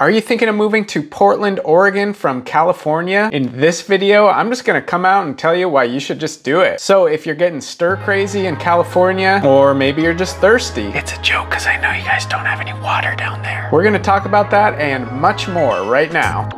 Are you thinking of moving to Portland, Oregon from California? In this video, I'm just gonna come out and tell you why you should just do it. So if you're getting stir crazy in California, or maybe you're just thirsty. It's a joke because I know you guys don't have any water down there. We're gonna talk about that and much more right now.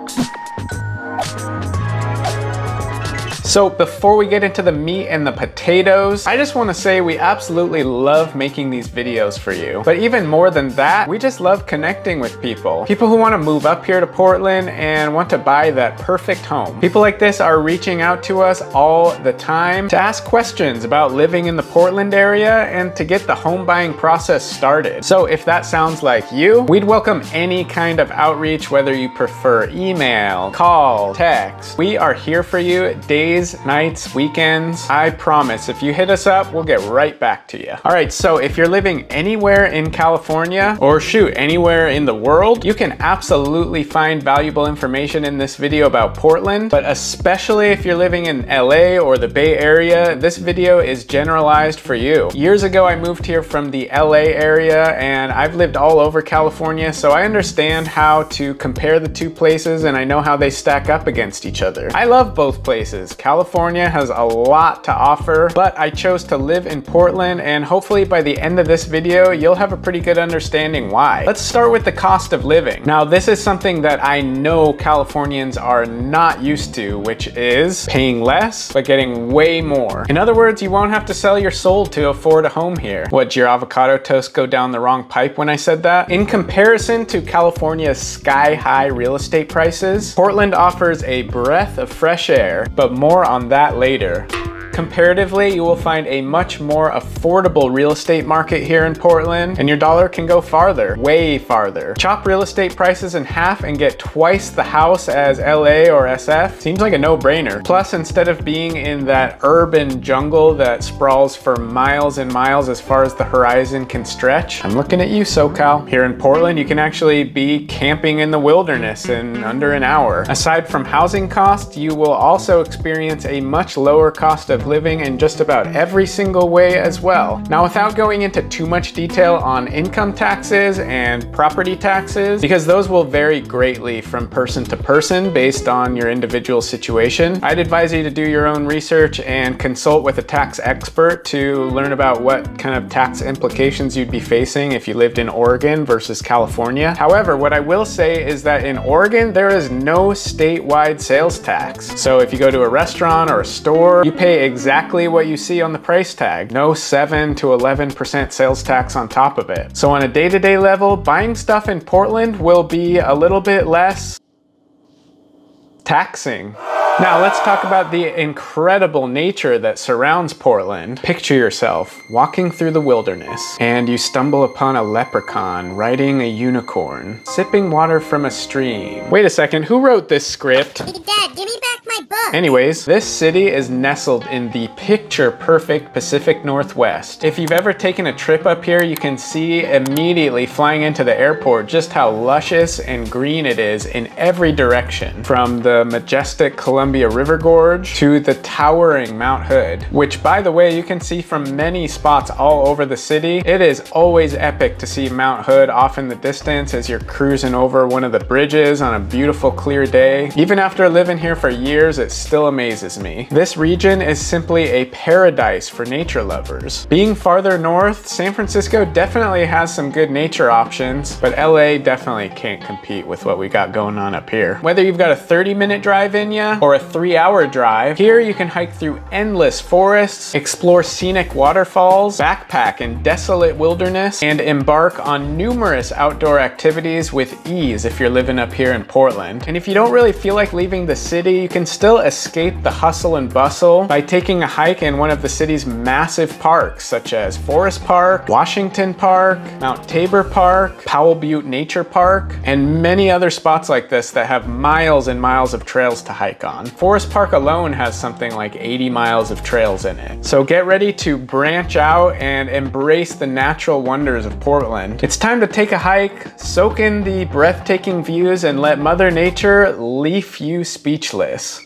So before we get into the meat and the potatoes, I just want to say we absolutely love making these videos for you. But even more than that, we just love connecting with people. People who want to move up here to Portland and want to buy that perfect home. People like this are reaching out to us all the time to ask questions about living in the Portland area and to get the home buying process started. So if that sounds like you, we'd welcome any kind of outreach, whether you prefer email, call, text. We are here for you days, nights, weekends. I promise if you hit us up, we'll get right back to you. All right, so if you're living anywhere in California, or shoot, anywhere in the world, you can absolutely find valuable information in this video about Portland, but especially if you're living in LA or the Bay Area, this video is generalized for you. Years ago, I moved here from the LA area and I've lived all over California, so I understand how to compare the two places and I know how they stack up against each other. I love both places. California has a lot to offer, but I chose to live in Portland, and hopefully by the end of this video, you'll have a pretty good understanding why. Let's start with the cost of living. Now, this is something that I know Californians are not used to, which is paying less, but getting way more. In other words, you won't have to sell your soul to afford a home here. What, did your avocado toast go down the wrong pipe when I said that? In comparison to California's sky-high real estate prices, Portland offers a breath of fresh air, but more on that later. Comparatively, you will find a much more affordable real estate market here in Portland, and your dollar can go farther, way farther. Chop real estate prices in half and get twice the house as LA or SF. Seems like a no-brainer. Plus, instead of being in that urban jungle that sprawls for miles and miles as far as the horizon can stretch, I'm looking at you, SoCal. Here in Portland, you can actually be camping in the wilderness in under an hour. Aside from housing costs, you will also experience a much lower cost of living in just about every single way as well. Now, without going into too much detail on income taxes and property taxes, because those will vary greatly from person to person based on your individual situation, I'd advise you to do your own research and consult with a tax expert to learn about what kind of tax implications you'd be facing if you lived in Oregon versus California. However, what I will say is that in Oregon, there is no statewide sales tax. So if you go to a restaurant or a store, you pay exactly what you see on the price tag. No 7 to 11% sales tax on top of it. So on a day-to-day level, buying stuff in Portland will be a little bit less taxing. Now let's talk about the incredible nature that surrounds Portland. Picture yourself walking through the wilderness and you stumble upon a leprechaun riding a unicorn, sipping water from a stream. Wait a second, who wrote this script? Hey Dad, give me back my book. Anyways, this city is nestled in the picture-perfect Pacific Northwest. If you've ever taken a trip up here, you can see immediately flying into the airport just how luscious and green it is in every direction. From the majestic Columbia River Gorge to the towering Mount Hood, which by the way, you can see from many spots all over the city. It is always epic to see Mount Hood off in the distance as you're cruising over one of the bridges on a beautiful clear day. Even after living here for years, it still amazes me. This region is simply a paradise for nature lovers. Being farther north, San Francisco definitely has some good nature options, but LA definitely can't compete with what we got going on up here. Whether you've got a 30-minute drive in ya or a 3-hour drive, here you can hike through endless forests, explore scenic waterfalls, backpack in desolate wilderness, and embark on numerous outdoor activities with ease if you're living up here in Portland. And if you don't really feel like leaving the city, you can still escape the hustle and bustle by taking a hike in one of the city's massive parks, such as Forest Park, Washington Park, Mount Tabor Park, Powell Butte Nature Park, and many other spots like this that have miles and miles of trails to hike on. Forest Park alone has something like 80 miles of trails in it. So get ready to branch out and embrace the natural wonders of Portland. It's time to take a hike, soak in the breathtaking views, and let Mother Nature leave you speechless.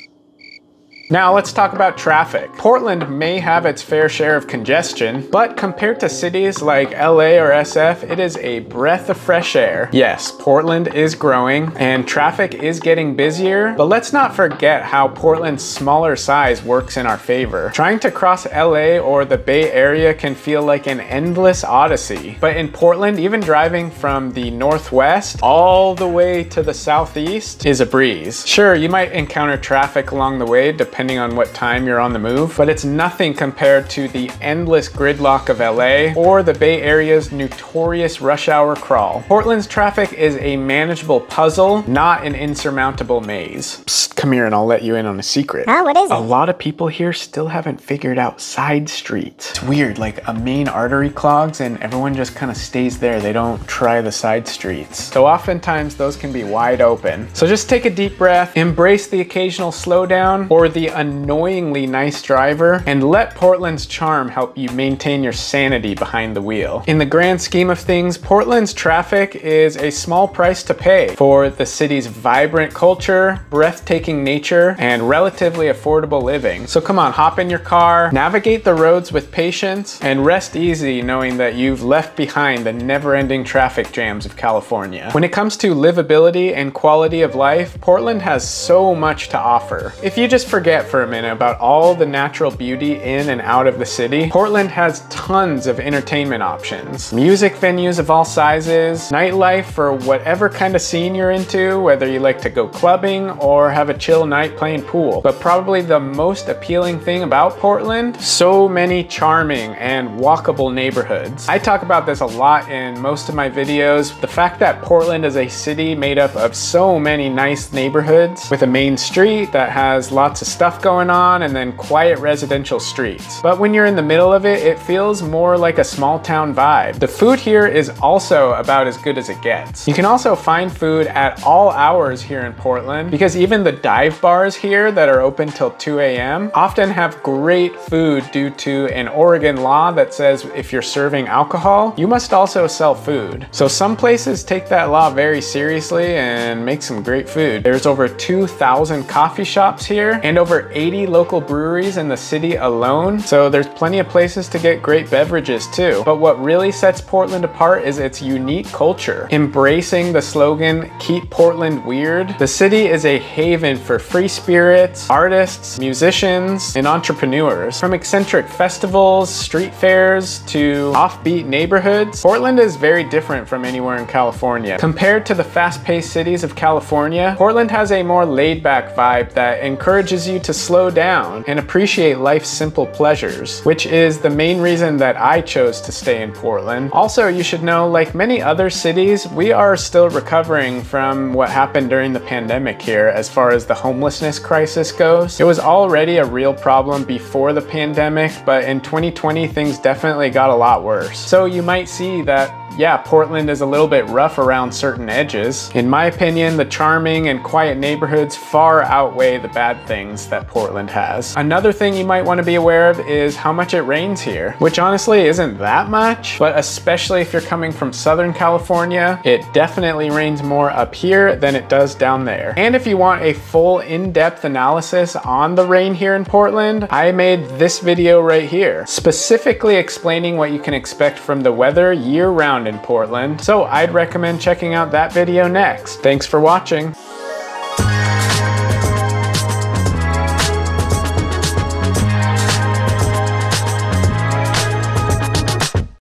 Now let's talk about traffic. Portland may have its fair share of congestion, but compared to cities like LA or SF, it is a breath of fresh air. Yes, Portland is growing and traffic is getting busier, but let's not forget how Portland's smaller size works in our favor. Trying to cross LA or the Bay Area can feel like an endless odyssey, but in Portland, even driving from the northwest all the way to the southeast is a breeze. Sure, you might encounter traffic along the way depending on what time you're on the move, but it's nothing compared to the endless gridlock of LA or the Bay Area's notorious rush hour crawl. Portland's traffic is a manageable puzzle, not an insurmountable maze. Psst, come here and I'll let you in on a secret. Oh, what is it? A lot of people here still haven't figured out side streets. It's weird, like a main artery clogs and everyone just kind of stays there. They don't try the side streets. So oftentimes those can be wide open. So just take a deep breath, embrace the occasional slowdown or the annoyingly nice driver, and let Portland's charm help you maintain your sanity behind the wheel. In the grand scheme of things, Portland's traffic is a small price to pay for the city's vibrant culture, breathtaking nature, and relatively affordable living. So come on, hop in your car, navigate the roads with patience, and rest easy knowing that you've left behind the never-ending traffic jams of California. When it comes to livability and quality of life, Portland has so much to offer. If you just forget for a minute about all the natural beauty in and out of the city, Portland has tons of entertainment options. Music venues of all sizes, nightlife for whatever kind of scene you're into, whether you like to go clubbing or have a chill night playing pool. But probably the most appealing thing about Portland, so many charming and walkable neighborhoods. I talk about this a lot in most of my videos. The fact that Portland is a city made up of so many nice neighborhoods with a main street that has lots of stuff going on and then quiet residential streets. But when you're in the middle of it, it feels more like a small town vibe. The food here is also about as good as it gets. You can also find food at all hours here in Portland because even the dive bars here that are open till 2 a.m. often have great food due to an Oregon law that says if you're serving alcohol, you must also sell food. So some places take that law very seriously and make some great food. There's over 2,000 coffee shops here and over 80 local breweries in the city alone. So there's plenty of places to get great beverages too. But what really sets Portland apart is its unique culture. Embracing the slogan, "Keep Portland Weird," the city is a haven for free spirits, artists, musicians, and entrepreneurs. From eccentric festivals, street fairs, to offbeat neighborhoods, Portland is very different from anywhere in California. Compared to the fast-paced cities of California, Portland has a more laid-back vibe that encourages you to slow down and appreciate life's simple pleasures, which is the main reason that I chose to stay in Portland. Also, you should know, like many other cities, we are still recovering from what happened during the pandemic here as far as the homelessness crisis goes. It was already a real problem before the pandemic, but in 2020 things definitely got a lot worse. So you might see that yeah, Portland is a little bit rough around certain edges. In my opinion, the charming and quiet neighborhoods far outweigh the bad things that Portland has. Another thing you might want to be aware of is how much it rains here, which honestly isn't that much, but especially if you're coming from Southern California, it definitely rains more up here than it does down there. And if you want a full in-depth analysis on the rain here in Portland, I made this video right here, specifically explaining what you can expect from the weather year-round in Portland, so I'd recommend checking out that video next. Thanks for watching.